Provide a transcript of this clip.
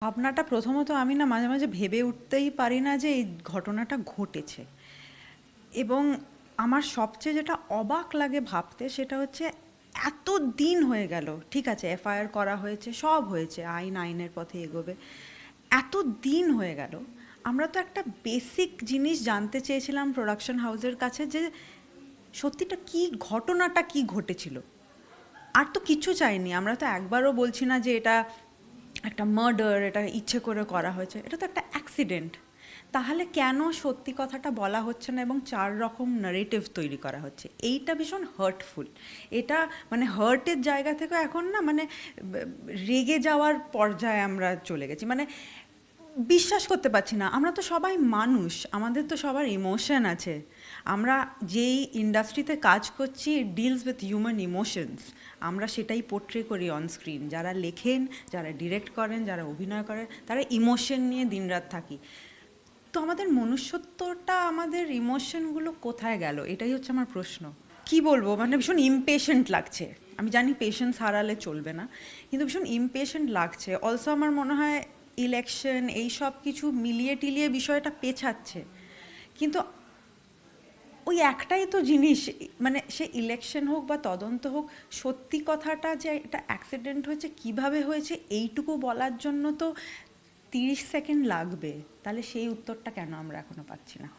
ভাবনাটা প্রথমত আমি না মাঝে মাঝে ভেবে উঠতেই পারি না যে এই ঘটনাটা ঘটেছে। এবং আমার সবচেয়ে যেটা অবাক লাগে ভাবতে সেটা হচ্ছে এত দিন হয়ে গেল, ঠিক আছে এফআইআর করা হয়েছে, সব হয়েছে, আইন আইনের পথে এগোবে, এত দিন হয়ে গেল, আমরা তো একটা বেসিক জিনিস জানতে চেয়েছিলাম প্রোডাকশন হাউসের কাছে যে সত্যিটা কি, ঘটনাটা কি ঘটেছিল। আর তো কিছু চাইনি, আমরা তো একবারও বলছি না যে এটা একটা মার্ডার, এটা ইচ্ছে করে করা হয়েছে, এটা তো একটা অ্যাক্সিডেন্ট। তাহলে কেন সত্যি কথাটা বলা হচ্ছে না এবং চার রকম নারেটিভ তৈরি করা হচ্ছে? এইটা ভীষণ হার্টফুল। এটা মানে হার্টের জায়গা থেকে এখন না মানে রেগে যাওয়ার পর্যায়ে আমরা চলে গেছি। মানে বিশ্বাস করতে পারছি না, আমরা তো সবাই মানুষ, আমাদের তো সবার ইমোশন আছে। আমরা যেই ইন্ডাস্ট্রিতে কাজ করছি, ইট ডিলস উইথ হিউম্যান ইমোশনস। আমরা সেটাই পোট্রে করি অন স্ক্রিন। যারা লেখেন, যারা ডিরেক্ট করেন, যারা অভিনয় করেন, তারা ইমোশন নিয়ে দিনরাত থাকি। তো আমাদের মনুষ্যত্বটা, আমাদের ইমোশনগুলো কোথায় গেল, এটাই হচ্ছে আমার প্রশ্ন। কি বলবো, মানে ভীষণ ইমপেশেন্ট লাগছে। আমি জানি পেশেন্স হারালে চলবে না, কিন্তু ভীষণ ইমপেশেন্ট লাগছে। অলসো আমার মনে হয় ইলেকশন এই সব কিছু মিলিয়ে টিলিয়ে বিষয়টা পেছাচ্ছে। কিন্তু ওই একটাই তো জিনিস, মানে সে ইলেকশন হোক বা তদন্ত হোক, সত্যি কথাটা যে এটা অ্যাক্সিডেন্ট হয়েছে, কিভাবে হয়েছে, এইটুকু বলার জন্য তো 30 সেকেন্ড লাগবে। তাহলে সেই উত্তরটা কেন আমরা এখনো পাচ্ছি না?